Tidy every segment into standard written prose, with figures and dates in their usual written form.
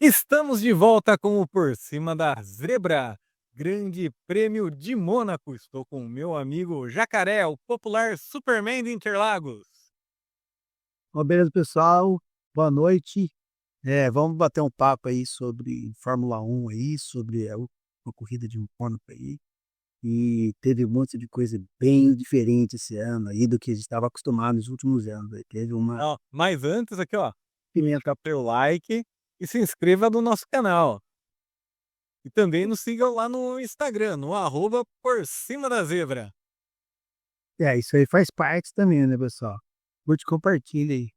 Estamos de volta com o Por Cima da Zebra, Grande Prêmio de Mônaco. Estou com o meu amigo Jacaré, o popular Superman de Interlagos. Ó, beleza, pessoal, boa noite. Vamos bater um papo aí sobre Fórmula 1 aí, sobre uma corrida de Mônaco aí. E teve um monte de coisa bem diferente esse ano aí do que a gente estava acostumado nos últimos anos. Aí teve uma Ó, mas antes aqui, ó, pimenta. seu like e se inscreva no nosso canal. E também nos sigam lá no Instagram, no Por Cima da Zebra. Isso aí faz parte também, né, pessoal? Curte, e compartilha aí.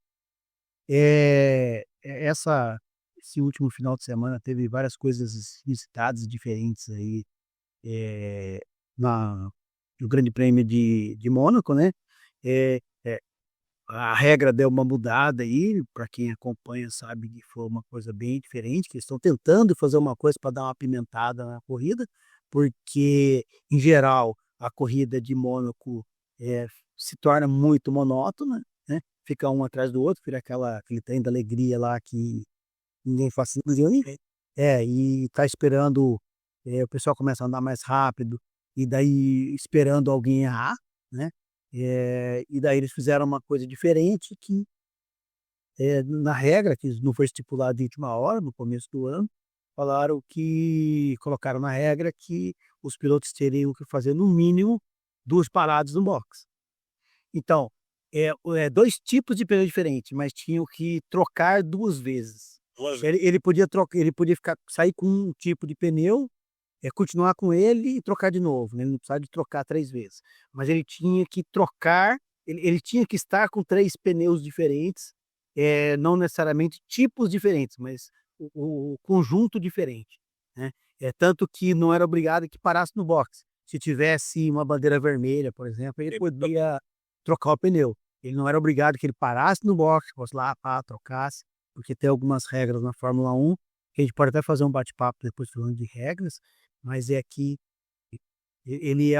Esse último final de semana teve várias coisas inusitadas, diferentes aí, é, na, no Grande Prêmio de Mônaco, né? É, é, a regra deu uma mudada aí, para quem acompanha sabe que foi uma coisa bem diferente, que eles estão tentando fazer uma coisa para dar uma apimentada na corrida, porque, em geral, a corrida de Mônaco é, se torna muito monótona, né? Fica um atrás do outro, vira aquele trem da alegria lá que ninguém faz ninguém. E tá esperando, o pessoal começa a andar mais rápido, e daí esperando alguém errar, né? E daí eles fizeram uma coisa diferente que, na regra, que não foi estipulado de última hora, no começo do ano, colocaram na regra que os pilotos teriam que fazer no mínimo 2 paradas no box. Então, dois tipos de pneu diferentes, mas tinham que trocar 2 vezes. Ele podia sair com um tipo de pneu, continuar com ele e trocar de novo, né, ele não precisava de trocar 3 vezes, mas ele tinha que trocar, ele tinha que estar com 3 pneus diferentes, não necessariamente tipos diferentes, mas o conjunto diferente, né. Tanto que não era obrigado que parasse no box. Se tivesse uma bandeira vermelha, por exemplo, ele podia trocar o pneu. Ele não era obrigado que ele parasse no box, fosse lá, pá, trocasse, porque tem algumas regras na Fórmula 1, que a gente pode até fazer um bate-papo depois falando de regras, mas é que ele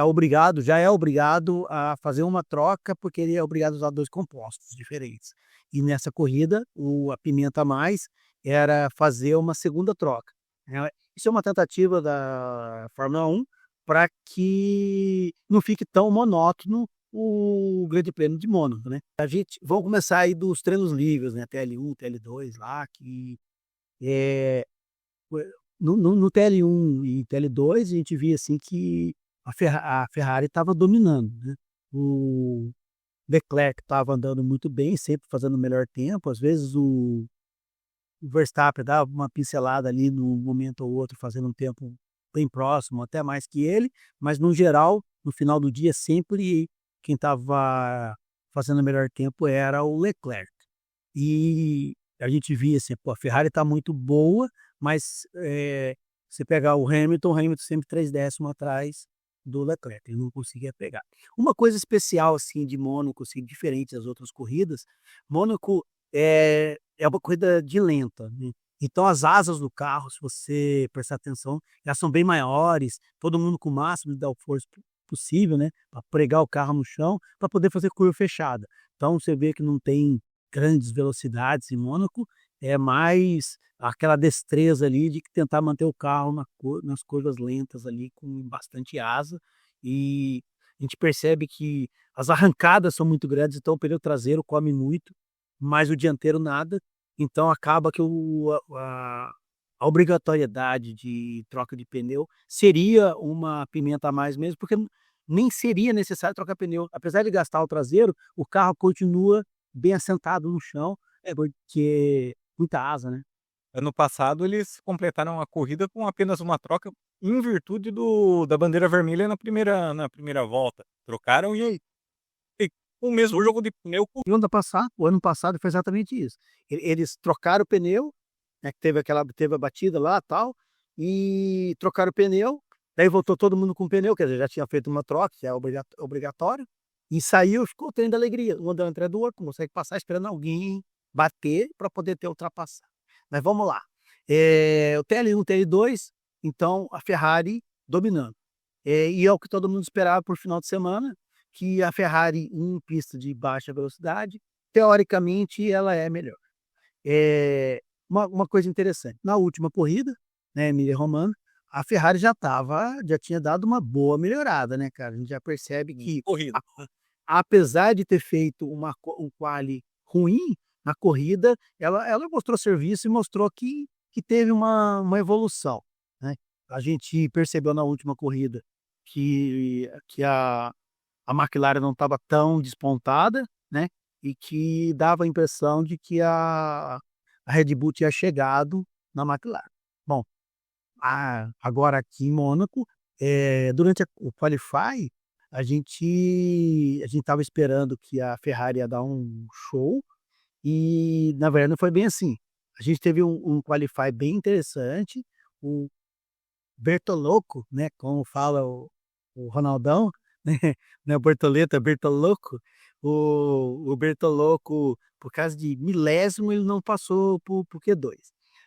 já é obrigado a fazer uma troca, porque ele é obrigado a usar 2 compostos diferentes. E nessa corrida, a pimenta a mais era fazer uma segunda troca, né. Isso é uma tentativa da Fórmula 1 para que não fique tão monótono o Grande Prêmio de Mônaco, né. Vamos começar aí dos treinos livres, né, TL1, TL2 lá que, eh no TL1 e TL2 a gente via, assim, que a Ferrari estava dominando, né. O Leclerc estava andando muito bem, sempre fazendo o melhor tempo, às vezes o Verstappen dava uma pincelada ali num momento ou outro, fazendo um tempo bem próximo, até mais que ele, mas no geral, no final do dia, sempre quem estava fazendo o melhor tempo era o Leclerc. E a gente via assim, pô, a Ferrari está muito boa, mas, você pegar o Hamilton sempre 3 décimos atrás do Leclerc, ele não conseguia pegar. Uma coisa especial, assim, de Mônaco, assim, diferente das outras corridas, Mônaco é uma corrida de lenta, né, então as asas do carro, se você prestar atenção, elas são bem maiores, todo mundo com o máximo de downforce possível, né, para pregar o carro no chão, para poder fazer curva fechada. Então você vê que não tem grandes velocidades em Mônaco, é mais aquela destreza ali de tentar manter o carro nas curvas lentas ali com bastante asa, e a gente percebe que as arrancadas são muito grandes, então o pneu traseiro come muito, mas o dianteiro nada, então acaba que a obrigatoriedade de troca de pneu seria uma pimenta a mais mesmo, porque nem seria necessário trocar pneu, apesar de gastar o traseiro, o carro continua bem assentado no chão, porque muita asa, né. Ano passado eles completaram a corrida com apenas uma troca em virtude da bandeira vermelha na primeira volta. Trocaram e o mesmo jogo de pneu. E o ano passado foi exatamente isso. Eles trocaram o pneu, né, que teve a batida lá, tal, e trocaram o pneu, daí voltou todo mundo com o pneu, quer dizer, já tinha feito uma troca, que é obrigatório, e saiu, ficou o trem da alegria, um andando atrás do outro, não consegue passar, esperando alguém bater para poder ter ultrapassar. Mas vamos lá, o TL1, TL2, então a Ferrari dominando. E é o que todo mundo esperava para o final de semana, que a Ferrari em pista de baixa velocidade, teoricamente ela é melhor. uma coisa interessante, na última corrida, né, Emilia-Romagna, a Ferrari já tinha dado uma boa melhorada, né, cara, a gente já percebe que Corrida. a apesar de ter feito um quali ruim, na corrida ela mostrou serviço e mostrou que teve uma evolução, né. A gente percebeu na última corrida que a McLaren não estava tão despontada, né, e que dava a impressão de que a Red Bull tinha chegado na McLaren. Bom, agora aqui em Mônaco, durante o qualify, a gente estava esperando que a Ferrari ia dar um show, e na verdade não foi bem assim. A gente teve um qualify bem interessante, o Bertolocco, né, como fala o Ronaldão, né, não é Bortoleto, é Bertolocco. O Bertolocco, por causa de milésimo, ele não passou para o Q2.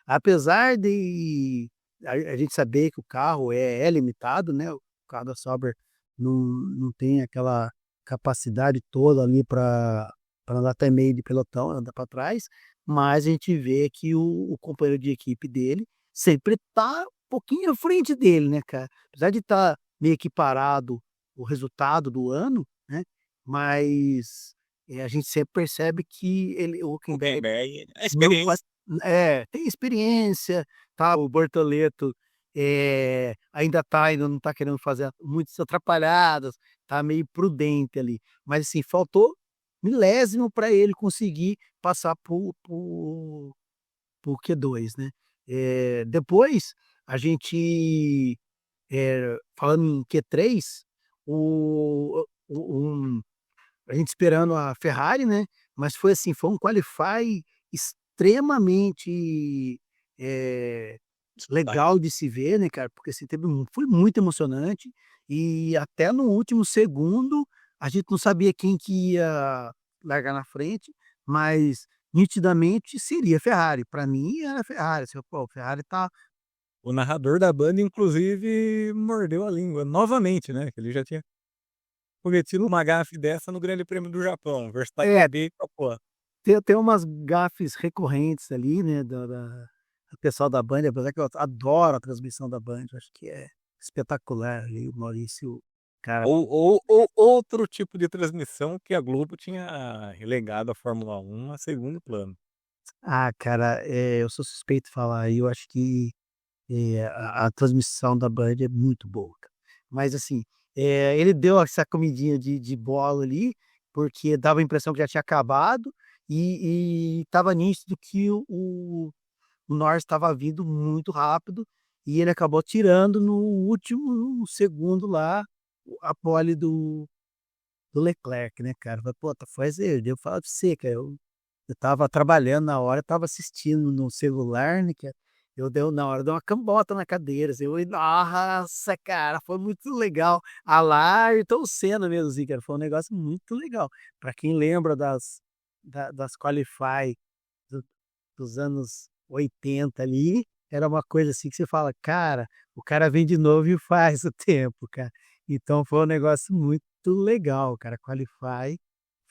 Apesar de a gente saber que o carro é limitado, né, o carro da Sauber não tem aquela capacidade toda ali para andar até meio de pelotão, andar para trás, mas a gente vê que o companheiro de equipe dele sempre tá um pouquinho à frente dele, né, cara. Apesar de estar meio que parado o resultado do ano, né, mas, a gente sempre percebe que o O Hülkenberg Hülkenberg, a não faz experiência. tem experiência, tá, o Bortoleto, ainda não tá querendo fazer muitas atrapalhadas, tá meio prudente ali, mas assim, faltou milésimo para ele conseguir passar por Q2, né. Depois a gente, falando em Q3, um a gente esperando a Ferrari, né, mas foi assim, foi um qualify extremamente, eh, legal de se ver, né, cara, porque assim, foi muito emocionante, e até no último segundo, a gente não sabia quem que ia largar na frente, mas nitidamente seria a Ferrari, para mim era a Ferrari, assim, pô, a Ferrari tá O narrador da banda, inclusive, mordeu a língua novamente, né, que ele já tinha cometido uma gafe dessa no Grande Prêmio do Japão. Verstappen é, veio e falou: tem umas gafes recorrentes ali, né, do pessoal da Band, apesar que eu adoro a transmissão da Band, eu acho que é espetacular ali, o Maurício, cara, ou outro tipo de transmissão que a Globo tinha relegado a Fórmula 1 a segundo plano. cara, eu sou suspeito de falar, eu acho que, a transmissão da Band é muito boa, cara. Mas assim, ele deu essa comidinha de bola ali, porque dava a impressão que já tinha acabado, e estava nítido que o Norris estava vindo muito rápido, e ele acabou tirando no último segundo lá a pole do Leclerc, né, cara. Falei: "Pô, foi azar", eu falo pra você, cara, eu estava trabalhando na hora, estava assistindo no celular, né, cara, na hora deu uma cambota na cadeira, assim, nossa, cara, foi muito legal. A lá Ayrton Senna mesmo, assim, cara, foi um negócio muito legal. Pra quem lembra das qualify do dos anos 80 ali, era uma coisa assim que você fala: "Cara, o cara vem de novo e faz o tempo, cara". Então foi um negócio muito legal, cara, Qualify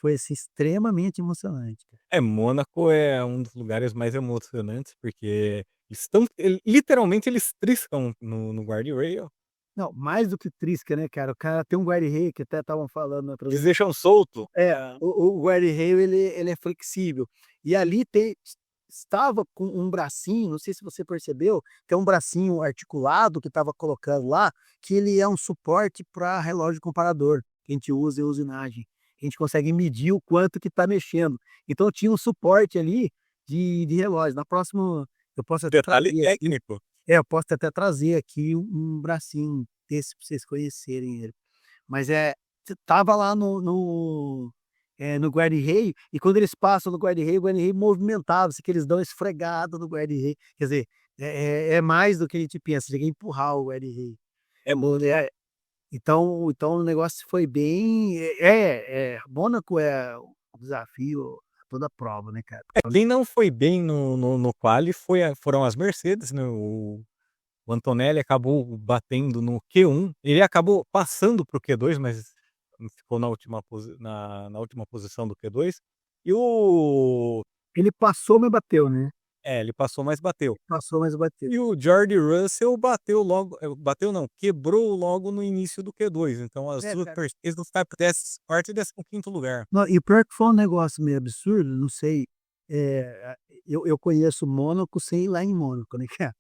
foi, assim, extremamente emocionante, cara. Mônaco é um dos lugares mais emocionantes, porque literalmente eles triscam no guardrail, Não, mais do que trisca, né, cara, o cara tem um guarda-reio que até estavam falando na eles transmissão. deixam solto. O guarda-reio ele é flexível, e ali estava com um bracinho, não sei se você percebeu, tem um bracinho articulado que estava colocando lá, que ele é um suporte para relógio comparador, que a gente usa em usinagem. A gente consegue medir o quanto que está mexendo. Então tinha um suporte ali de relógio. Na próxima eu posso até Detalhe trazer aqui, técnico. eu posso até trazer aqui um bracinho desse para vocês conhecerem ele. Mas, você estava lá no guarda-reio, e quando eles passam no guarda-reio, o guarda-reio movimentava-se, que eles dão esfregada no guarda-reio. Quer dizer, é mais do que a gente pensa, chega a empurrar o guarda-reio. É O muito né, então o negócio foi bem Mônaco é um desafio a toda prova, né, cara. quem não foi bem no quali foram as Mercedes, né, o Antonelli acabou batendo no Q1, ele acabou passando para o Q2, mas ficou na última posição do Q2, e o Ele passou, mas bateu, né. ele passou, mas bateu. Passou, mas bateu. E o George Russell bateu logo, bateu não, quebrou logo no início do Q2, então as É, 2 cara. Mercedes ficaram para 14º e 15º lugar. Não, e pior que foi um negócio meio absurdo, não sei, eu conheço Mônaco sem ir lá em Mônaco, né, cara.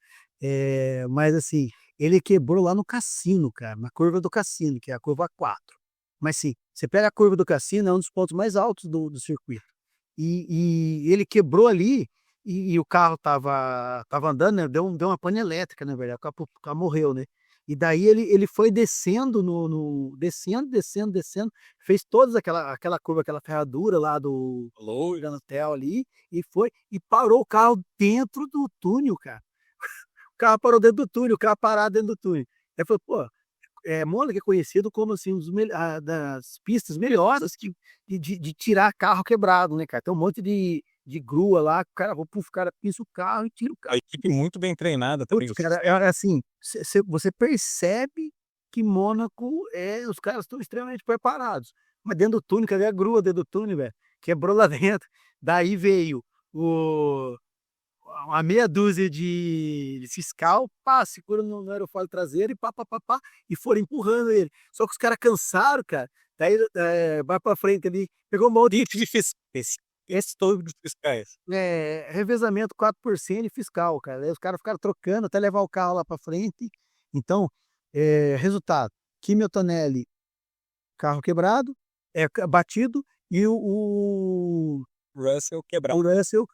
Mas assim, ele quebrou lá no cassino, cara, na curva do cassino, que é a curva 4. Mas sim, você pega a curva do cassino, é um dos pontos mais altos do circuito. E ele quebrou ali, e o carro tava andando, né, deu uma pane elétrica, na verdade, o carro morreu, né. E daí ele foi descendo descendo, descendo, descendo, fez todas aquela curva, aquela ferradura lá do Falou. Grantel ali, e parou o carro dentro do túnel, cara. O carro parou dentro do túnel, o carro parado dentro do túnel. Aí falou: "Pô, Mônaco é conhecido como, assim, um dos das pistas melhores de tirar carro quebrado, né, cara. Tem um monte de grua lá, o cara pisa o carro e tira o A carro. equipe muito bem treinada também, Putz, o cara, sistema. assim, você percebe que Mônaco, os caras estão extremamente preparados. Mas dentro do túnel, cadê a grua dentro do túnel, velho? Quebrou lá dentro. Daí veio o uma meia dúzia de fiscal, pá, segura no aerofólio traseiro e pá, pá, pá, pá, e foram empurrando ele. Só que os caras cansaram, cara, daí, vai pra frente ali, pegou um monte Dito de esse todo de fiscais. revezamento 4% e fiscal, cara. Aí os caras ficaram trocando até levar o carro lá pra frente. Então, resultado, Kimi Antonelli, carro quebrado, batido, e Russell o quebrado. Russell,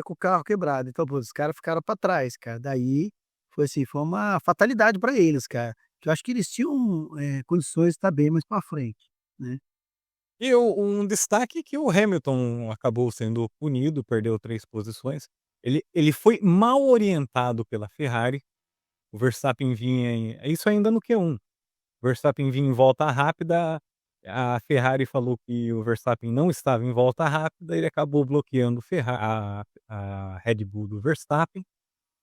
com o carro quebrado. Então, pô, os caras ficaram pra trás, cara. Daí, foi assim, foi uma fatalidade pra eles, cara, que eu acho que eles tinham, condições de estar bem mais pra frente, né. E um destaque que o Hamilton acabou sendo punido, perdeu 3 posições. Ele foi mal orientado pela Ferrari, o Verstappen vinha isso ainda no Q1. O Verstappen vinha em volta rápida, a Ferrari falou que o Verstappen não estava em volta rápida, ele acabou bloqueando o a Red Bull do Verstappen,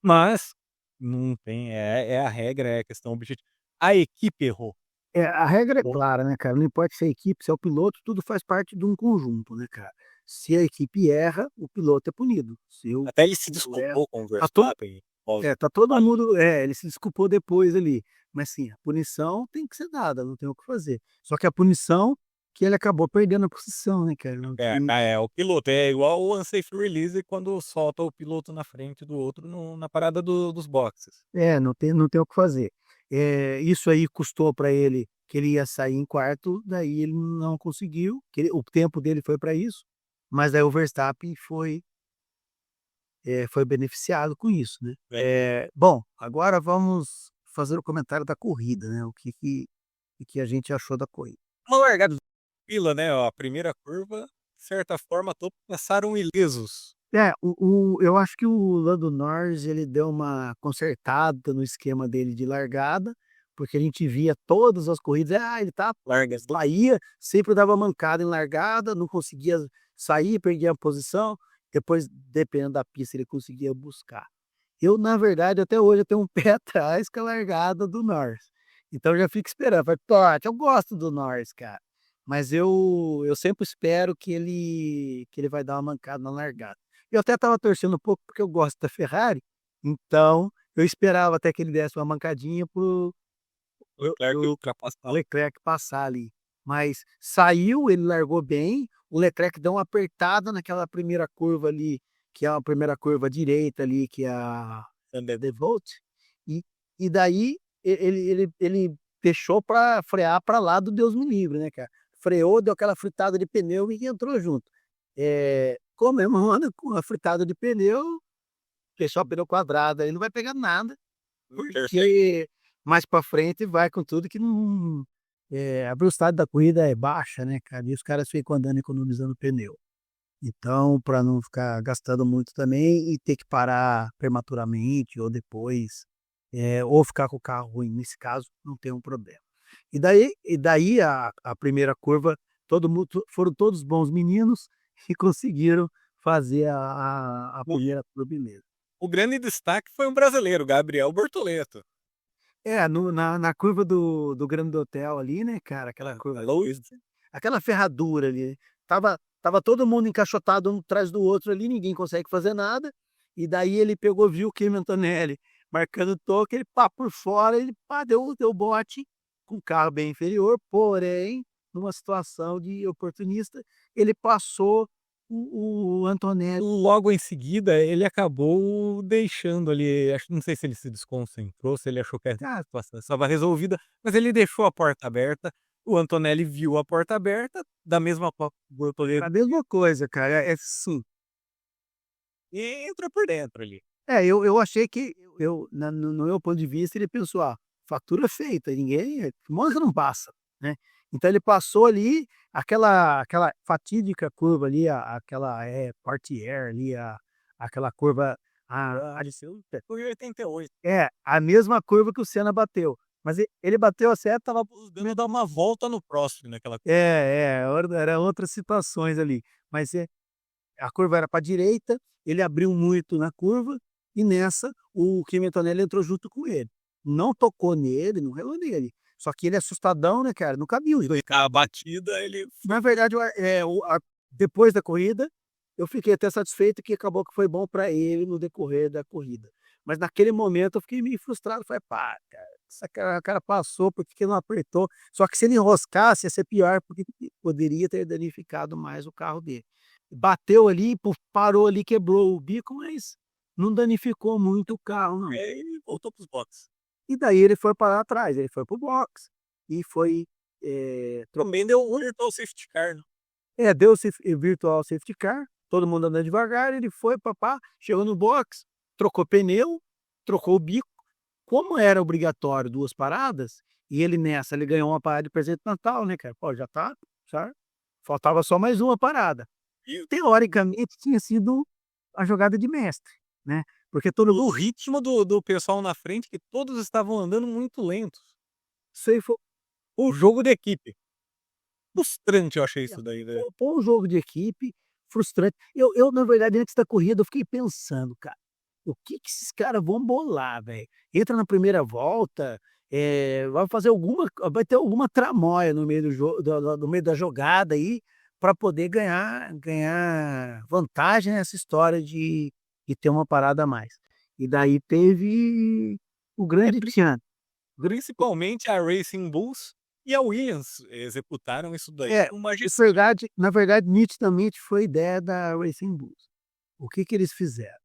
mas não tem, é a regra, é a questão objetiva. A equipe errou. A regra é clara, né, cara, não importa se é a equipe, se é o piloto, tudo faz parte de um conjunto, né, cara. Se a equipe erra, o piloto é punido. Se o Até ele se piloto erra, desculpou com o tá to Verstappen pós tá todo mundo, ele se desculpou depois ali, mas sim, a punição tem que ser dada, não tem o que fazer. Só que a punição, que ele acabou perdendo a posição, né, cara, não tinha. o piloto, é igual o unsafe release quando solta o piloto na frente do outro na parada dos boxes. Não tem o que fazer. Isso aí custou para ele, que ele ia sair em quarto, daí ele não conseguiu, o tempo dele foi para isso, mas daí o Verstappen foi beneficiado com isso, né. É. Bom, agora vamos fazer o comentário da corrida, né, o que a gente achou da corrida. Uma largada tranquila, né, ó, a primeira curva, de certa forma todos passaram ilesos. Eu acho que o Lando Norris, ele deu uma consertada no esquema dele de largada, porque a gente via todas as corridas, ele tá Largas saía, sempre dava mancada em largada, não conseguia sair, perdia a posição, depois, dependendo da pista, ele conseguia buscar. Eu, na verdade, até hoje, eu tenho um pé atrás com a largada do Norris. Então eu já fico esperando, falei: "Totti, eu gosto do Norris, cara", mas eu sempre espero que ele vai dar uma mancada na largada. Eu até estava torcendo um pouco, porque eu gosto da Ferrari, então eu esperava até que ele desse uma mancadinha o Leclerc ultrapassou. Leclerc passar ali. Mas saiu, ele largou bem, o Leclerc deu uma apertada naquela primeira curva ali, que é a primeira curva direita ali, que é a Default, e daí ele deixou para frear para lá do Deus me livre, né, cara. Freou, deu aquela fritada de pneu e entrou junto. Comemora com a fritada de pneu, fechou o pneu quadrado aí, não vai pegar nada, Terceiro. porque mais para frente vai com tudo que não, a velocidade da corrida é baixa, né, cara, e os caras ficam andando economizando pneu. Então, para não ficar gastando muito também e ter que parar prematuramente ou depois, ou ficar com o carro ruim, nesse caso não tem um problema. E daí a primeira curva, todo mundo foram todos bons meninos e conseguiram fazer a O primeira curva beleza. o grande destaque foi um brasileiro, Gabriel Bortoleto. No na curva do Grande Hotel ali, né, cara, aquela A curva, Louis aquela ferradura ali, tava todo mundo encaixotado um atrás do outro ali, ninguém consegue fazer nada, E daí ele pegou, viu o Kimi Antonelli marcando toque, ele pá, por fora, ele pá, deu bote com o carro bem inferior, porém, numa situação de oportunista, ele passou o Antonelli. Logo em seguida, ele acabou deixando ali, acho, não sei se ele se desconcentrou, se ele achou que a Cara, situação estava resolvida, mas ele deixou a porta aberta, o Antonelli viu a porta aberta, da mesma forma que o Bortoleto, a mesma coisa, cara, é sim. e entra por dentro ali. Eu achei que eu na no meu ponto de vista, ele pensou: "Ah, fatura feita, ninguém Mônaco não passa", né. Então ele passou ali, aquela fatídica curva ali, aquela, Portier ali, aquela curva, a Apareceu, foi em 88. a mesma curva que o Senna bateu, mas ele bateu a seta, estava Dando dar uma volta no próximo naquela. era outras situações ali, mas a curva era para a direita, ele abriu muito na curva, e nessa o Kimi Antonelli entrou junto com ele. Não tocou nele, não relou nele. Só que ele assustadão, né, cara, nunca viu isso. A batida, ele Na verdade, depois da corrida, eu fiquei até satisfeito que acabou que foi bom para ele no decorrer da corrida. Mas naquele momento eu fiquei meio frustrado, falei: "Pá, cara, essa cara passou, por que que não apertou?". Só que se ele enroscasse ia ser pior, porque poderia ter danificado mais o carro dele. Bateu ali, parou ali, quebrou o bico, mas não danificou muito o carro não. e voltou para os boxes. E daí ele foi parar atrás, ele foi para o box e foi, Também deu um virtual safety car, né. deu o virtual safety car, todo mundo andando devagar, ele foi, papá, chegou no box, trocou pneu, trocou o bico. Como era obrigatório 2 paradas, e ele nessa, ele ganhou uma parada de presente de Natal, né, cara. Pô, já tá, certo? Faltava só mais uma parada. E Teoricamente tinha sido a jogada de mestre, né, porque todo o mundo ritmo do pessoal na frente, que todos estavam andando muito lentos. ceifou. O jogo de equipe. Frustrante eu achei isso daí, né. Foi um jogo de equipe frustrante. Na verdade, antes da corrida, eu fiquei pensando, cara, o que que esses caras vão bolar, velho? Entra na primeira volta, vai ter alguma tramóia no meio do jogo, no meio da jogada aí, para poder ganhar vantagem nessa história de ter uma parada a mais. E daí teve o É, grande tchan. principalmente a Racing Bulls e a Williams executaram isso daí É, com magistral. na verdade, nitidamente foi ideia da Racing Bulls. O que que eles fizeram?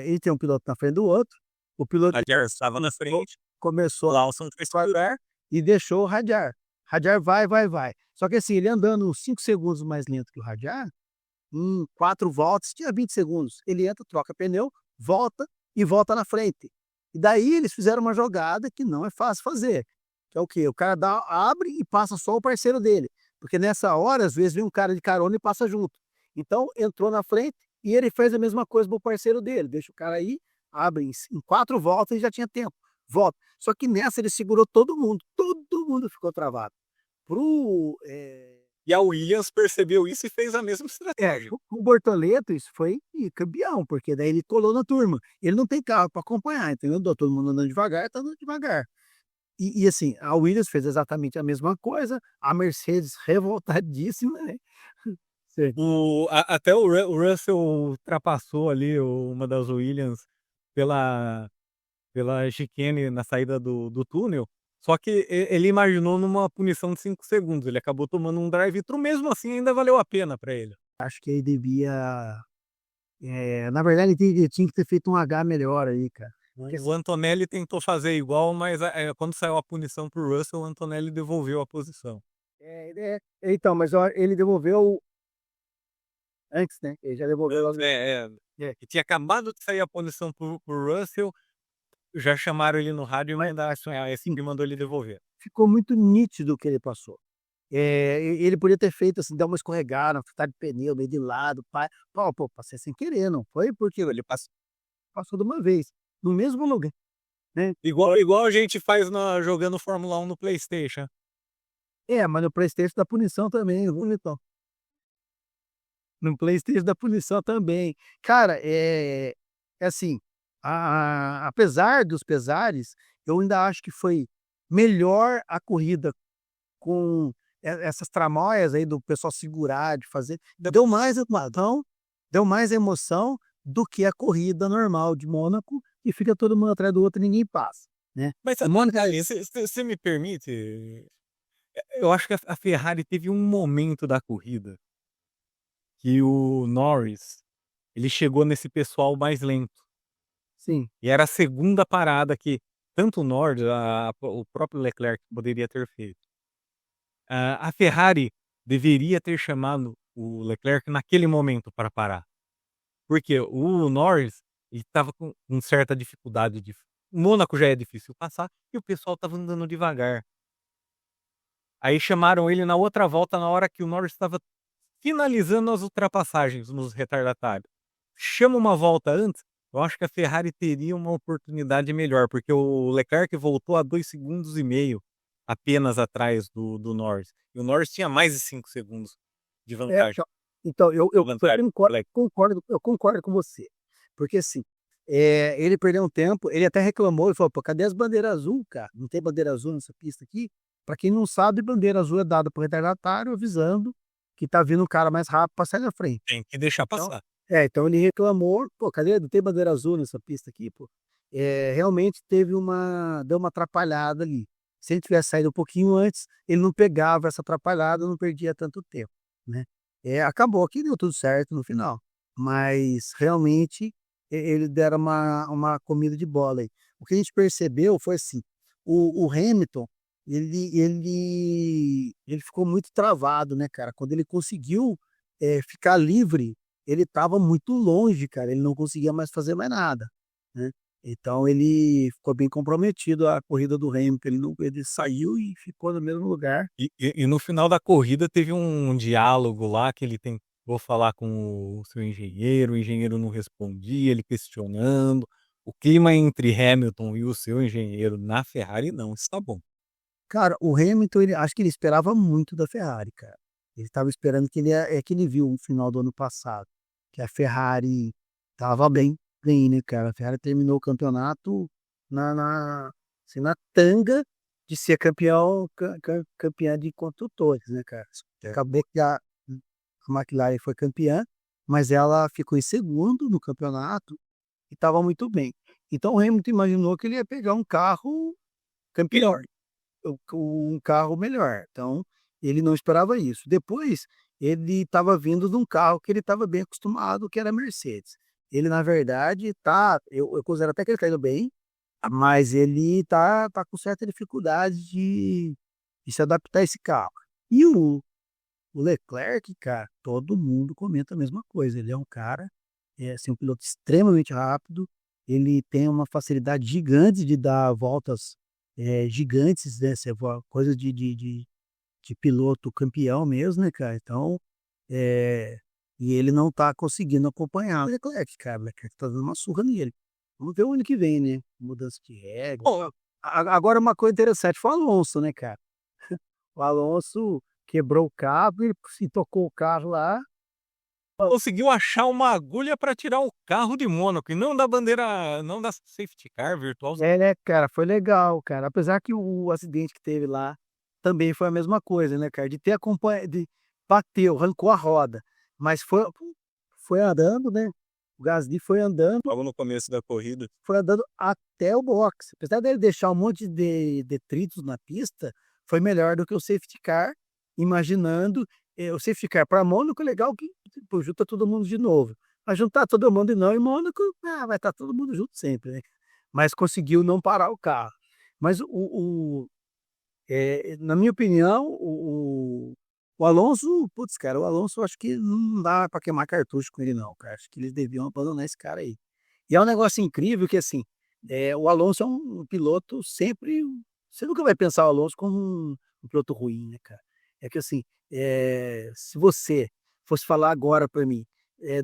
Ele tem um piloto na frente do outro, o piloto A Jar estava na frente, começou Lawson foi segurar, e deixou o Hadjar. Hadjar vai, vai, vai. Só que assim, ele andando 5 segundos mais lento que o Hadjar, em 4 voltas, tinha 20 segundos. Ele entra, troca pneu, volta e volta na frente. E daí eles fizeram uma jogada que não é fácil fazer, que é o quê? O cara abre e passa só o parceiro dele, porque nessa hora, às vezes, vem um cara de carona e passa junto. Então, entrou na frente e ele fez a mesma coisa para o parceiro dele, deixa o cara aí, abre em 4 voltas e já tinha tempo, volta. Só que nessa ele segurou todo mundo ficou travado. Pro, e a Williams percebeu isso e fez a mesma estratégia. o Bortoleto, isso foi campeão, porque daí ele colou na turma. Ele não tem carro para acompanhar, entendeu? Todo mundo andando devagar, tá andando devagar. E assim, a Williams fez exatamente a mesma coisa, a Mercedes revoltadíssima, né. Cer Até o Russell ultrapassou ali uma das Williams pela chicane na saída do túnel, só que ele imaginou numa punição de 5 segundos, ele acabou tomando um drive-thru, mesmo assim ainda valeu a pena pra ele. Acho que ele devia, na verdade ele tinha que ter feito um H melhor aí, cara. Porque O Antonelli tentou fazer igual, mas quando saiu a punição para o Russell, o Antonelli devolveu a posição. então, mas ó, ele devolveu antes, né, ele já devolveu logo. E tinha acabado de sair a punição para o Russell, já chamaram ele no rádio e mandaram assim: "Ah, é assim que mandou ele devolver". Ficou muito nítido o que ele passou. Ele podia ter feito assim, dar uma escorregada, tá de pneu, meio de lado, pô, passei sem querer, não foi porque ele passou de uma vez, no mesmo lugar, né. Igual a gente faz jogando Fórmula 1 no PlayStation. Mas no PlayStation dá punição também, viu, bonitão. No PlayStation dá punição também. Cara, é assim, apesar dos pesares, eu ainda acho que foi melhor a corrida com essas tramóias aí do pessoal segurar, de fazer, deu mais emoção, do que a corrida normal de Mônaco, que fica todo mundo atrás do outro e ninguém passa, né. Mas O Mônaco ali, você me permite, eu acho que a Ferrari teve um momento da corrida que o Norris, ele chegou nesse pessoal mais lento, sim, e era a segunda parada que tanto o Norris, o próprio Leclerc poderia ter feito. A Ferrari deveria ter chamado o Leclerc naquele momento para parar, porque o Norris, ele estava com certa dificuldade de Mônaco já é difícil passar, e o pessoal estava andando devagar. Aí chamaram ele na outra volta, na hora que o Norris estava finalizando as ultrapassagens nos retardatários. Chama uma volta antes, eu acho que a Ferrari teria uma oportunidade melhor, porque o Leclerc voltou a 2,5 segundos apenas atrás do Norris. E o Norris tinha mais de 5 segundos de é, vantagem. então eu Vantagem concordo pro Leclerc. concordo com você, porque assim, ele perdeu um tempo, ele até reclamou, ele falou: "Pô, cadê as bandeiras azul, cara? Não tem bandeira azul nessa pista aqui?". Pra quem não sabe, bandeira azul é dada para o retardatário avisando que tá vindo um cara mais rápido pra sair na frente. Tem que deixar Então passar. então ele reclamou: "Pô, cadê? Não tem bandeira azul nessa pista aqui, pô". Realmente deu uma atrapalhada ali. Se ele tivesse saído um pouquinho antes, ele não pegava essa atrapalhada, não perdia tanto tempo, né. Acabou que deu tudo certo no final, mas realmente eles deram uma comida de bola aí. O que a gente percebeu foi assim, o Hamilton, ele ficou muito travado, né, cara. Quando ele conseguiu, ficar livre, ele estava muito longe, cara, ele não conseguia mais fazer mais nada, né. Então ele ficou bem comprometido a corrida do Hamilton, ele saiu e ficou no mesmo lugar. E no final da corrida teve um diálogo lá que ele tentou falar com o seu engenheiro, o engenheiro não respondia, ele questionando. O clima entre Hamilton e o seu engenheiro na Ferrari não está bom. Cara, o Hamilton, ele acho que ele esperava muito da Ferrari, cara. Ele estava esperando que ele que ele viu no final do ano passado, que a Ferrari estava bem, né, cara. A Ferrari terminou o campeonato na assim, na tanga de ser campeã de construtores, né, cara. É. Acabou que a McLaren foi campeã, mas ela ficou em segundo no campeonato e estava muito bem. Então o Hamilton imaginou que ele ia pegar um carro campeão. Melhor. Um carro melhor, então ele não esperava isso. Depois, ele estava vindo de um carro que ele estava bem acostumado, que era a Mercedes. Ele na verdade eu considero até que ele está indo bem, mas ele tá com certa dificuldade de se adaptar a esse carro. E o Leclerc, cara, todo mundo comenta a mesma coisa, ele é um cara, assim, um piloto extremamente rápido, ele tem uma facilidade gigante de dar voltas, gigantes, né, você voa coisa de piloto campeão mesmo, né, cara, então, eh, e ele não tá conseguindo acompanhar o Leclerc, cara, o Leclerc tá dando uma surra nele. Vamos ver o ano que vem, né, mudança de regra. Bom, Agora uma coisa interessante foi o Alonso, né, cara. O Alonso quebrou o carro e tocou o carro lá. conseguiu achar uma agulha para tirar o carro de Mônaco e não da bandeira, não da safety car virtual. Né, cara, foi legal, cara. Apesar que o acidente que teve lá também foi a mesma coisa, né, cara, de ter acompanha de bateu, arrancou a roda, mas foi andando, né, o Gasly Logo no começo da corrida. foi andando até o box. Apesar dele deixar um monte de detritos na pista, foi melhor do que o safety car, imaginando, o safety car para Mônaco é legal que, tipo, junta todo mundo de novo. Mas juntar todo mundo e não em Mônaco, vai estar todo mundo junto sempre, né. Mas conseguiu não parar o carro. Mas na minha opinião, o Alonso, putz, cara, o Alonso eu acho que não dá para queimar cartucho com ele não, cara. Acho que eles deviam abandonar esse cara aí. E é um negócio incrível que, assim, o Alonso é um piloto sempre você nunca vai pensar o Alonso como um piloto ruim, né, cara. É que, assim, se você fosse falar agora para mim,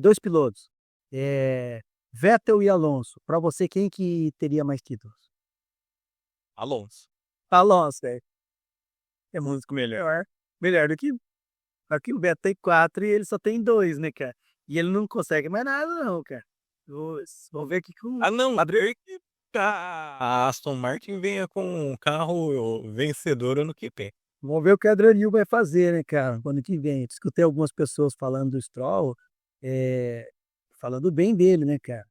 2 pilotos, eh, Vettel e Alonso, para você quem que teria mais títulos? Alonso. Alonso, é muito melhor do que aqui o Beto tem 4 e ele só tem 2, né, cara. E ele não consegue mais nada não, cara. Vamos ver o que que o A não Adri ser que a Aston Martin venha com um carro vencedor ano que vem. vamos ver o que o Adrianil vai fazer, né, cara, no ano que vem. Escutei algumas pessoas falando do Stroll, eh, falando bem dele, né, cara.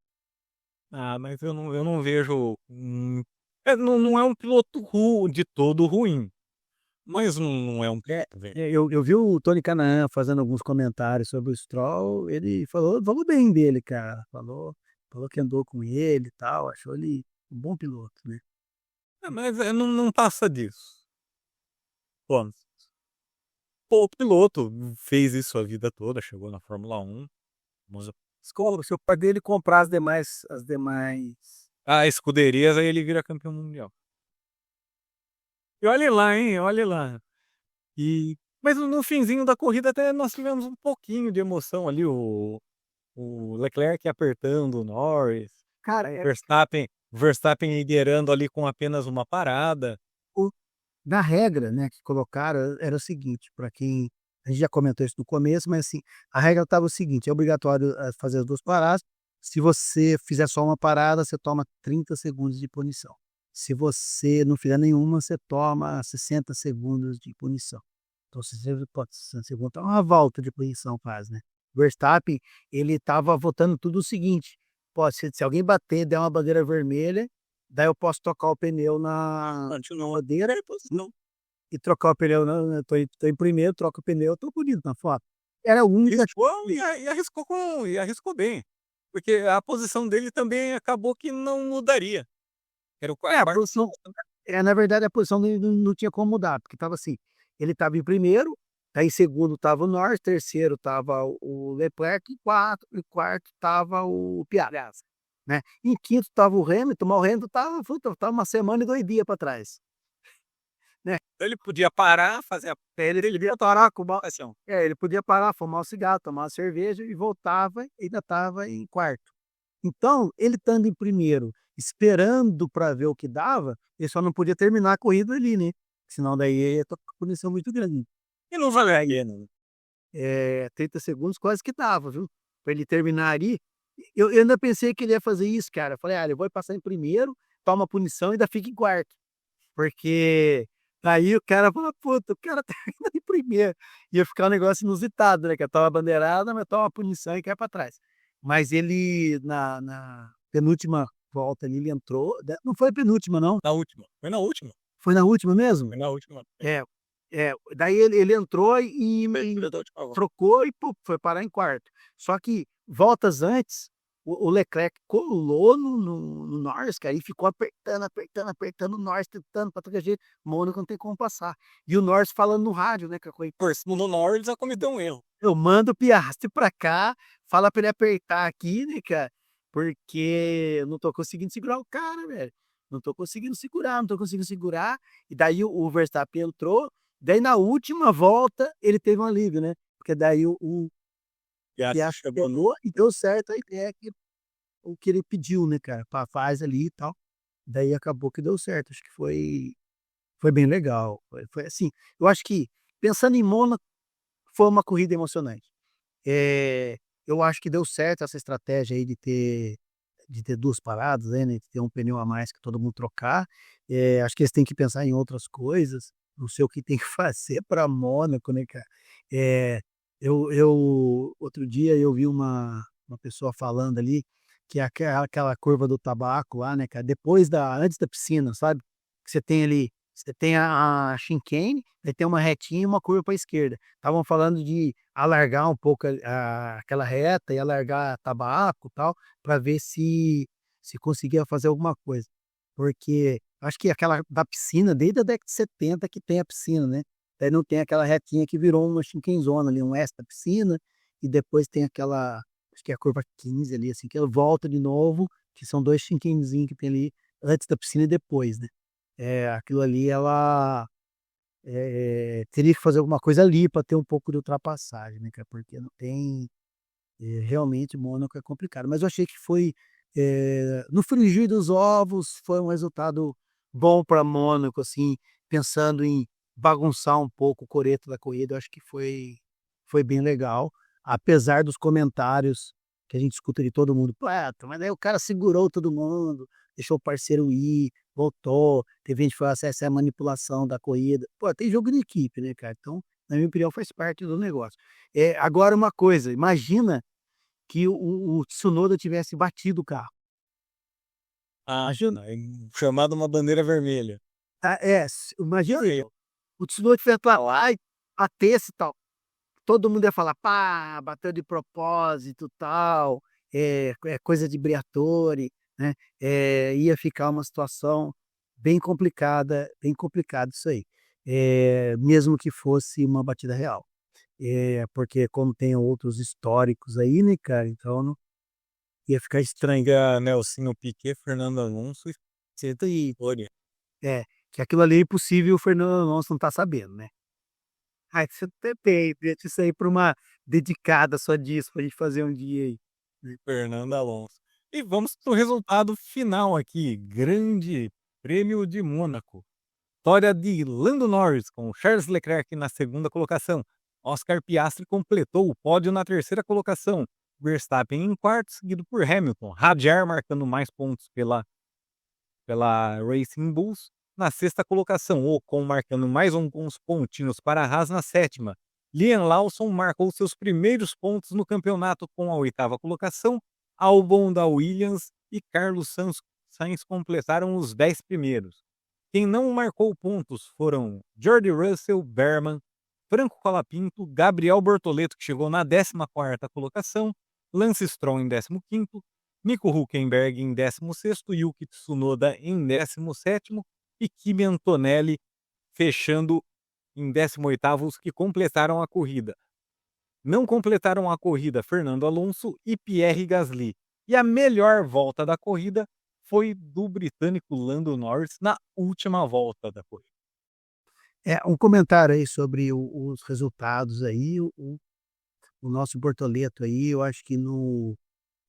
Ah, mas eu não vejo, não é um piloto de todo ruim, mas não é um É, piloto velho. eu vi o Tony Canaan fazendo alguns comentários sobre o Stroll, ele falou bem dele, cara, falou que andou com ele e tal, achou ele um bom piloto, né. Mas, não passa disso. Pô, o piloto fez isso a vida toda, chegou na Fórmula 1, mas Escola, se o pai dele comprar as demais escuderias, aí ele vira campeão mundial. E olhe lá, hein, olhe lá. Mas no finzinho da corrida até nós tivemos um pouquinho de emoção ali, o Leclerc apertando o Norris, cara, Verstappen liderando ali com apenas uma parada. o na regra, né, que colocaram era o seguinte, para quem a gente já comentou isso no começo, mas assim, a regra estava o seguinte: é obrigatório, fazer as 2 paradas, se você fizer só uma parada, você toma 30 segundos de punição. Se você não fizer nenhuma, você toma 60 segundos de punição. Então se você pode você botar uma volta de punição quase, né. Verstappen, ele estava votando tudo o seguinte: "Pô, se alguém bater, der uma bandeira vermelha, daí eu posso trocar o pneu na bandeira e depois não, e trocar o pneu na tô em primeiro, troca o pneu, tô bonito na foto". Era a única Riscou e arriscou bem, porque a posição dele também acabou que não mudaria, era o a quarto. posição na verdade a posição dele não tinha como mudar, porque estava assim, ele estava em primeiro, aí em segundo estava o Norris, terceiro estava o Leclerc, e quarto estava o Piastri, né. Em quinto estava o Hamilton, mas o Hamilton estava uma semana e 2 dias para trás, né. Ele podia parar, fazer a Ele dele podia parar com uma assim, ó. ele podia parar, fumar um cigarro, tomar uma cerveja e voltava e ainda estava em quarto. Então, ele estando em primeiro, esperando para ver o que dava, ele só não podia terminar a corrida ali, né, senão daí ia ter uma punição muito grande. E não valia a pena. 30 segundos quase que dava, viu, pra ele terminar ali. Eu ainda pensei que ele ia fazer isso, cara, falei: "Ah, ele vai passar em primeiro, toma punição e ainda fica em quarto", porque aí o cara fala: "Puta, o cara termina em primeiro", ia ficar um negócio inusitado, né, que toma a bandeirada, mas toma a punição e cai pra trás. Mas ele na penúltima volta ali, ele entrou, não foi a penúltima não, Na última, foi na última, foi na última mesmo? foi na última. É, daí ele entrou Foi da última volta. trocou e foi parar em quarto. Só que voltas antes, o Leclerc colou no Norris, cara, e ficou apertando, apertando, apertando o Norris, tentando pra todo jeito, Mônaco não tem como passar. E o Norris falando no rádio, né, com a Por cima do Norris já cometeu um erro. "Eu mando o Piastri pra cá, fala pra ele apertar aqui, né, cara, porque eu não tô conseguindo segurar o cara, velho. Não tô conseguindo segurar, não tô conseguindo segurar". E daí o Verstappen entrou, daí na última volta ele teve um alívio, né, porque daí o E acho que Piastri chegou no pegou e deu certo a ideia o que ele pediu, né, cara, faz ali e tal. Daí acabou que deu certo, acho que foi bem legal. Foi assim, eu acho que pensando em Mônaco, foi uma corrida emocionante. Eh, eu acho que deu certo essa estratégia aí de ter 2 paradas, né, de ter um pneu a mais que todo mundo trocar. Acho que eles têm que pensar em outras coisas, não sei o que tem que fazer para Mônaco, né, cara. Eh, eu outro dia eu vi uma pessoa falando ali, que é aquela curva do tabaco lá, né, cara, depois da antes da piscina, sabe, que você tem ali, você tem a chicane, aí tem uma retinha e uma curva para a esquerda. Estavam falando de alargar um pouco aquela reta e alargar tabaco, tal, para ver se conseguia fazer alguma coisa. Porque acho que aquela da piscina, desde a década de 70 que tem a piscina, né. Daí não tem aquela retinha que virou uma chinquenzona ali, um S da piscina, e depois tem aquela, acho que é a curva 15 ali, assim, que ela volta de novo, que são 2 chinquenzinhos que tem ali, antes da piscina e depois, né. Aquilo ali ela teria que fazer alguma coisa ali para ter um pouco de ultrapassagem, né, cara, porque não tem, realmente Mônaco é complicado, mas eu achei que foi, no frigir dos ovos, foi um resultado bom para Mônaco, assim, pensando em bagunçar um pouco o coreto da corrida, eu acho que foi bem legal, apesar dos comentários que a gente escuta de todo mundo: "Puta, mas aí o cara segurou todo mundo, deixou o parceiro ir, voltou", teve gente que falou: "Essa é a manipulação da corrida". Pô, tem jogo de equipe, né, cara, então, na minha opinião, faz parte do negócio. Agora uma coisa, imagina que o Tsunoda tivesse batido o carro. Ah, Imagina, chamado uma bandeira vermelha. imagina Feio. o Tsunoda tivesse lá e batesse e tal, todo mundo ia falar: "Pá, bateu de propósito, tal, é coisa de Briatore", né, ia ficar uma situação bem complicada isso aí, mesmo que fosse uma batida real. Porque como tem outros históricos aí, né, cara, então não ia ficar estranho. Fica Nelsinho Piquet, Fernando Alonso e Senta aí. Olha, É, que aquilo ali é impossível o Fernando Alonso não tá sabendo, né. Ai, você até tem, deixa isso aí pra uma dedicada só disso, pra gente fazer um dia aí, né. Fernando Alonso. E vamos para o resultado final aqui, Grande Prêmio de Mônaco. Vitória de Lando Norris com Charles Leclerc na segunda colocação. Oscar Piastri completou o pódio na terceira colocação. Verstappen em quarto, seguido por Hamilton. Hadjar marcando mais pontos pela Racing Bulls na sexta colocação. Ocon marcando mais uns pontinhos para a Haas na sétima. Liam Lawson marcou seus primeiros pontos no campeonato com a oitava colocação. Albon da Williams e Carlos Sainz completaram os 10 primeiros. Quem não marcou pontos foram George Russell, Berman, Franco Colapinto, Gabriel Bortoleto, que chegou na 14ª colocação, Lance Stroll em 15º, Nico Hülkenberg em 16º, Yuki Tsunoda em 17º e Kimi Antonelli fechando em 18º, os que completaram a corrida. Não completaram a corrida Fernando Alonso e Pierre Gasly. E a melhor volta da corrida foi do britânico Lando Norris na última volta da corrida. Um comentário aí sobre os resultados aí, o nosso Bortoleto aí, eu acho que no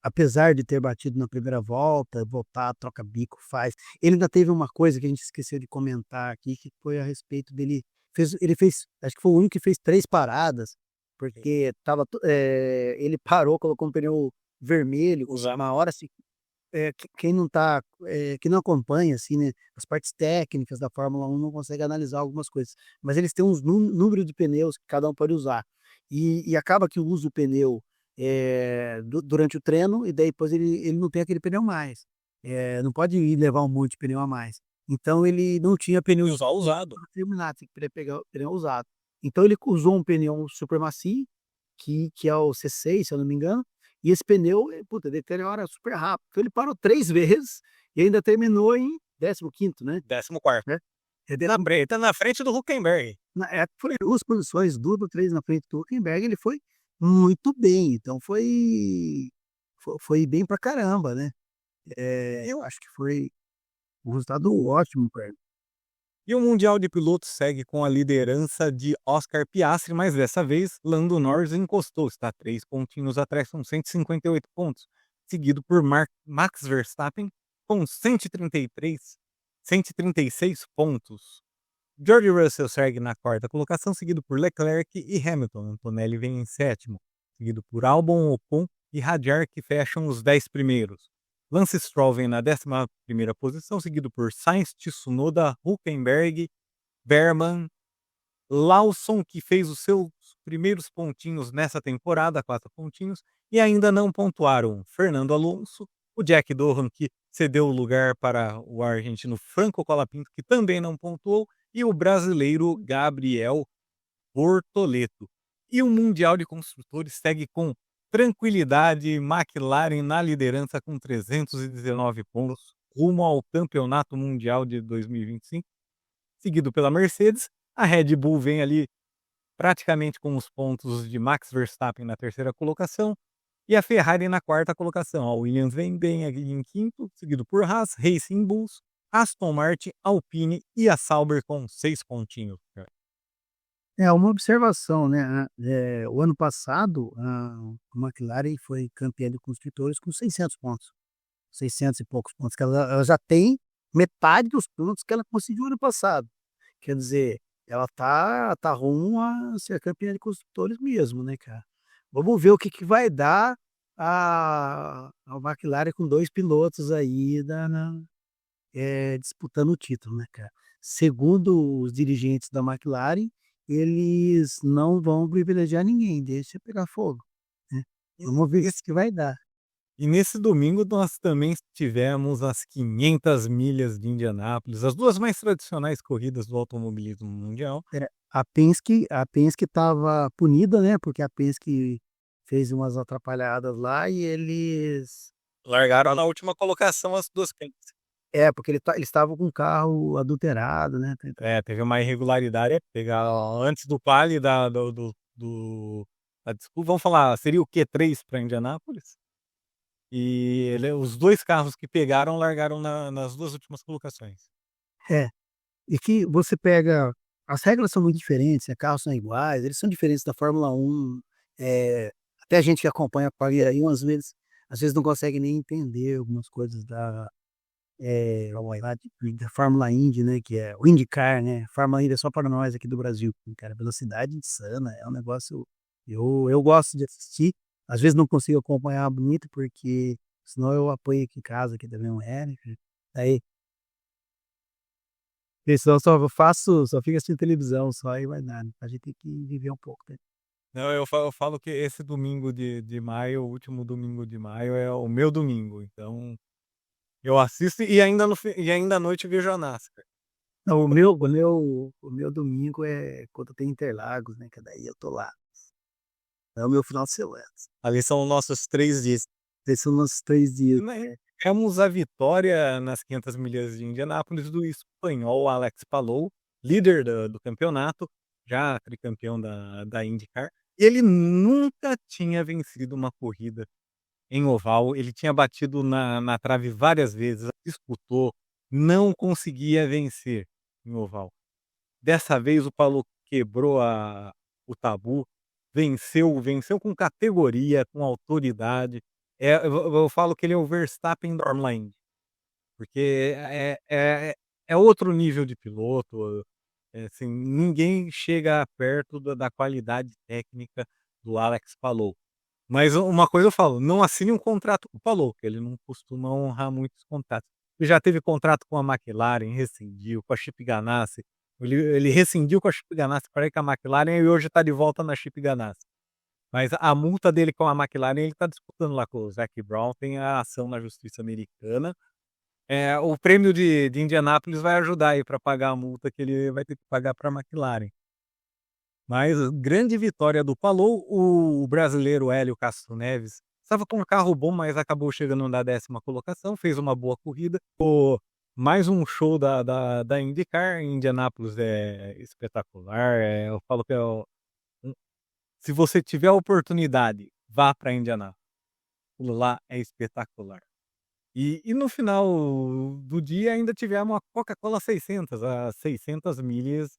apesar de ter batido na primeira volta, voltar, troca bico, faz, ele ainda teve uma coisa que a gente esqueceu de comentar aqui, que foi a respeito dele, ele fez, acho que foi o único que fez 3 paradas, porque ele parou, colocou um pneu vermelho, Usar uma hora assim, quem não tá, quem não acompanha, assim, né, as partes técnicas da Fórmula 1 não consegue analisar algumas coisas, mas eles têm uns número de pneus que cada um pode usar. E acaba que usa o pneu, durante o treino e daí depois ele não tem aquele pneu mais. Não pode ir levar um monte de pneu a mais. Então ele não tinha pneu usar usado. para terminar, tem que pegar o pneu usado. Então ele usou um pneu super macio, que é o C6, se eu não me engano, e esse pneu, puta, deteriora super rápido. Então ele parou 3 vezes e ainda terminou em 15º, né. 14º. Né. É Na décimo Tá na frente do Huckenberg. na época foi 2 posições, 2 ou 3 na frente do Hülkenberg, ele foi muito bem, então foi bem pra caramba, né. Eu acho que foi um resultado ótimo pra ele. E o Mundial de Pilotos segue com a liderança de Oscar Piastri, mas dessa vez Lando Norris encostou, está 3 pontinhos atrás, são 158 pontos, seguido por Max Verstappen com 136 pontos. George Russell segue na quarta colocação, seguido por Leclerc e Hamilton. Antonelli vem em sétimo, seguido por Albon, Ocon e Hadjar, que fecham os 10 primeiros. Lance Stroll vem na 11ª posição, seguido por Sainz, Tsunoda, Hülkenberg, Berman, Lawson, que fez os seus primeiros pontinhos nessa temporada, 4 pontinhos, e ainda não pontuaram Fernando Alonso, o Jack Doohan, que cedeu o lugar para o argentino Franco Colapinto, que também não pontuou, e o brasileiro Gabriel Bortoleto. E o Mundial de Construtores segue com tranquilidade, McLaren na liderança com 319 pontos, rumo ao Campeonato Mundial de 2025, seguido pela Mercedes. A Red Bull vem ali praticamente com os pontos de Max Verstappen na terceira colocação e a Ferrari na quarta colocação. A Williams vem bem aqui em quinto, seguido por Haas, Racing Bulls, Aston Martin, Alpine e a Sauber com 6 pontinhos. Uma observação, né, o ano passado, a McLaren foi campeã de construtores com 600 pontos, 600 e poucos pontos, que ela já tem metade dos pontos que ela conseguiu ano passado. Quer dizer, ela tá rumo a ser campeã de construtores mesmo, né, cara. Vamos ver o que que vai dar a McLaren com 2 pilotos aí disputando o título, né, cara. Segundo os dirigentes da McLaren, eles não vão privilegiar ninguém, deixa pegar fogo, né. Vamos ver isso que vai dar. E nesse domingo nós também tivemos as 500 milhas de Indianápolis, as 2 mais tradicionais corridas do automobilismo mundial. É, a Penske estava punida, né, porque a Penske fez umas atrapalhadas lá e eles Largaram na última colocação as 2 Penske. porque eles estavam com o carro adulterado, né, É, teve uma irregularidade, pegar antes do quali da do da disputa, vamos falar, seria o Q3 para Indianápolis, e os 2 carros que pegaram largaram nas 2 últimas colocações. É, e que você pega as regras são muito diferentes, né, carros são iguais, eles são diferentes da Fórmula 1, até a gente que acompanha a Fórmula 1 às vezes não consegue nem entender algumas coisas vamos lá, da Fórmula Indy, né, que é o IndyCar, né, Fórmula Indy é só para nós aqui do Brasil, cara, velocidade insana, é um negócio eu gosto de assistir, às vezes não consigo acompanhar bonito, porque senão eu apanho aqui em casa, que também é um né, aí senão só fico assistindo televisão só e mais nada, a gente tem que viver um pouco, né. Não, eu falo que esse domingo de maio, o último domingo de maio é o meu domingo, então eu assisto e ainda à noite vejo a NASCAR. Não, o meu domingo é quando tem Interlagos, né, que daí eu tô lá, é o meu final de semana. Ali são os nossos 3 dias. Esses são nossos 3 dias. Né, tivemos a vitória nas 500 milhas de Indianápolis do espanhol Alex Palou, líder do campeonato, já tricampeão da IndyCar. Ele nunca tinha vencido uma corrida em oval, ele tinha batido na trave várias vezes, disputou, não conseguia vencer em oval. Dessa vez o Palou quebrou o tabu, venceu com categoria, com autoridade. Eu falo que ele é o Verstappen da Fórmula Indy, porque é outro nível de piloto, assim, ninguém chega perto da qualidade técnica do Alex Palou. Mas uma coisa eu falo, não assine um contrato com o Palou, que ele não costuma honrar muitos contratos. Ele já teve contrato com a McLaren, rescindiu, com a Chip Ganassi, ele rescindiu com a Chip Ganassi para ir com a McLaren e hoje está de volta na Chip Ganassi. Mas a multa dele com a McLaren, ele está disputando lá com o Zac Brown, tem a ação na justiça americana. O prêmio de Indianápolis vai ajudar aí para pagar a multa que ele vai ter que pagar para a McLaren. Mas grande vitória do Palou, o brasileiro Hélio Castro Neves estava com um carro bom, mas acabou chegando na 10ª colocação, fez uma boa corrida. Mais um show da IndyCar, em Indianápolis é espetacular, eu falo que se você tiver a oportunidade, vá para Indianápolis, aquilo lá é espetacular. E no final do dia ainda tivemos a Coca-Cola 600, as 600 milhas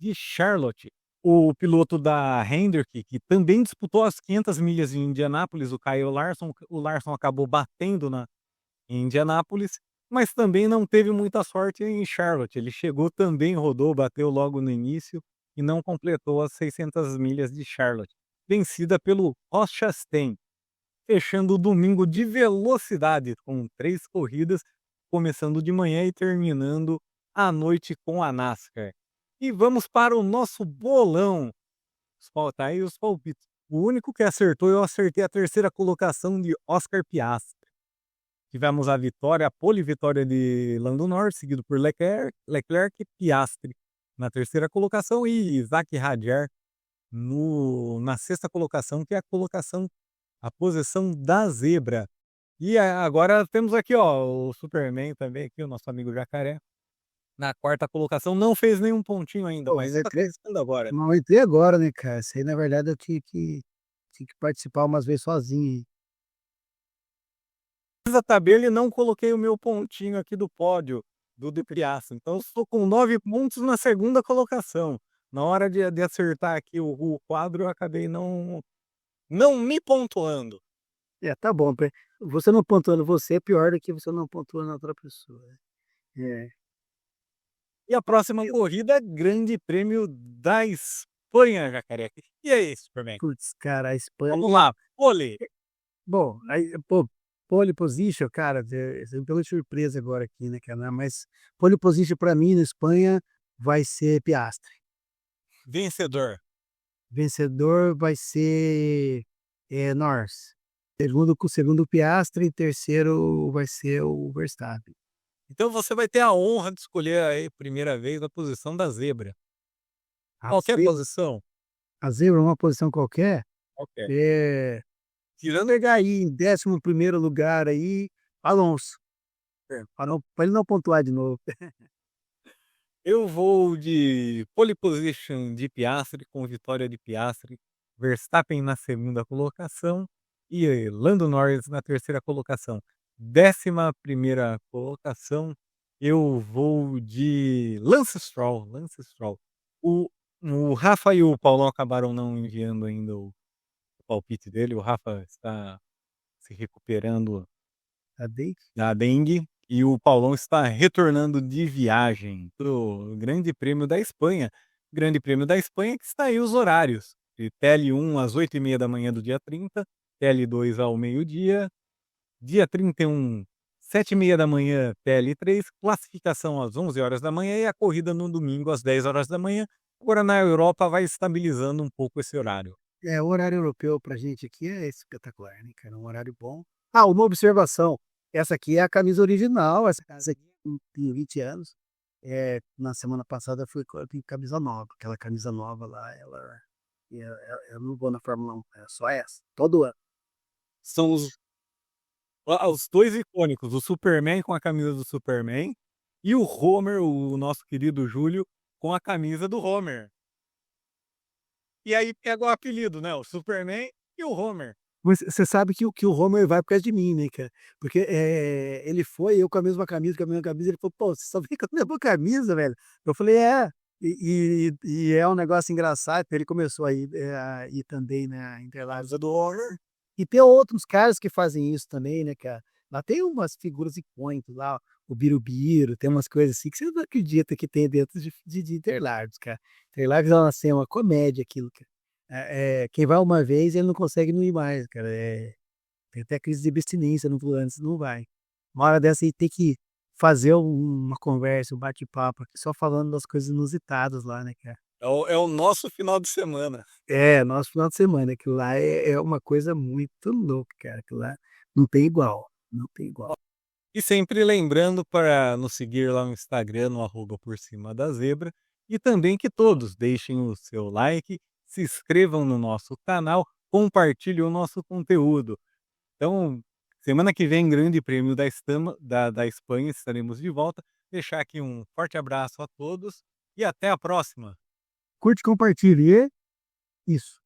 de Charlotte. O piloto da Hendrick, que também disputou as 500 milhas em Indianápolis, o Kyle Larson, o Larson acabou batendo em Indianápolis, mas também não teve muita sorte em Charlotte. Ele chegou também, rodou, bateu logo no início e não completou as 600 milhas de Charlotte, vencida pelo Ross Chastain, fechando o domingo de velocidade com 3 corridas, começando de manhã e terminando à noite com a NASCAR. E vamos para o nosso bolão. Tá aí os palpites. O único que acertou, eu acertei a 3ª colocação de Oscar Piastri. Tivemos a vitória, a pole vitória de Lando Norris, seguido por Leclerc e Piastri na 3ª colocação e Isaac Hadjar na 6ª colocação, que é a posição da zebra. E agora temos aqui, ó, o Superman também aqui, o nosso amigo Jacaré, na 4ª colocação, não fez nenhum pontinho ainda, Pô, mas mas está começando agora. não entrei agora, né, cara, isso aí na verdade eu tinha que participar umas vezes sozinho. Fiz a tabela e não coloquei o meu pontinho aqui do pódio do Piastri, então eu estou com 9 pontos na 2ª colocação. Na hora de acertar aqui o quadro, eu acabei não me pontuando. Tá bom, você não pontuando você é pior do que você não pontuando a outra pessoa, né. É. E a próxima corrida é Grande Prêmio da Espanha, Jacaré. E aí, Superman? Putz, cara, a Espanha Vamos lá, pole. bom, aí, pô, pole position, cara, você me pegou de surpresa agora aqui, né, cara, mas pole position pra mim na Espanha vai ser Piastri. Vencedor. Vencedor vai ser, Norris. Segundo o Piastri, terceiro vai ser o Verstappen. Então você vai ter a honra de escolher aí, primeira vez, a posição da zebra. A Qualquer ze posição? a zebra uma posição qualquer, Qualquer. vamos Tirando pegar aí em 11º lugar aí, Alonso, pra ele não pontuar de novo. eu vou de pole position de Piastri, com vitória de Piastri, Verstappen na segunda colocação e Lando Norris na terceira colocação. 11ª colocação, eu vou de Lance Stroll, Lance Stroll. O o Rafa e o Paulão acabaram não enviando ainda o palpite dele, o Rafa está se recuperando Cadê? da dengue, e o Paulão está retornando de viagem para o Grande Prêmio da Espanha. Grande Prêmio da Espanha que está aí os horários, de TL1 às 8h30 do dia 30, TL2 ao meio-dia, dia 31, 7h30 TL3, classificação às 11h e a corrida no domingo às 10h. Agora na Europa vai estabilizando um pouco esse horário. O horário europeu pra gente aqui é espetacular, né, cara, um horário bom. Uma observação, essa aqui é a camisa original, essa camisa aqui tem 20 anos. Na semana passada eu tenho camisa nova, aquela camisa nova lá, eu não vou na Fórmula 1, é só essa, todo ano. São os 2 icônicos, o Superman com a camisa do Superman, e o Homer, o nosso querido Júlio, com a camisa do Homer. E aí pega o apelido, né, o Superman e o Homer. Você sabe que o Homer vai por causa de mim, né, cara, porque, ele foi, eu com a mesma camisa, ele falou: "Pô, você só vem com a mesma camisa, velho?" Eu falei: "É." E é um negócio engraçado, ele começou a ir também na Interlagos Camisa do Homer. e tem outros caras que fazem isso também, né, cara. Lá tem umas figuras icônicas lá, o Birubiru, tem umas coisas assim que você não acredita que tem dentro de Interlagos, cara. Interlagos é assim, é uma comédia aquilo, cara. Quem vai uma vez, ele não consegue não ir mais, cara. Tem até crise de abstinência no plano, você não vai. Uma hora dessa aí tem que fazer uma conversa, um bate-papo, aqui, só falando das coisas inusitadas lá, né, cara. É o nosso final de semana. Nosso final de semana, aquilo lá é uma coisa muito louca, cara, aquilo lá não tem igual, não tem igual. E sempre lembrando para nos seguir lá no Instagram, no arroba por cima da zebra, e também que todos deixem o seu like, se inscrevam no nosso canal, compartilhem o nosso conteúdo. Então, semana que vem, Grande Prêmio da Espanha, estaremos de volta. Deixar aqui um forte abraço a todos e até a próxima. Curte, compartilhe e isso.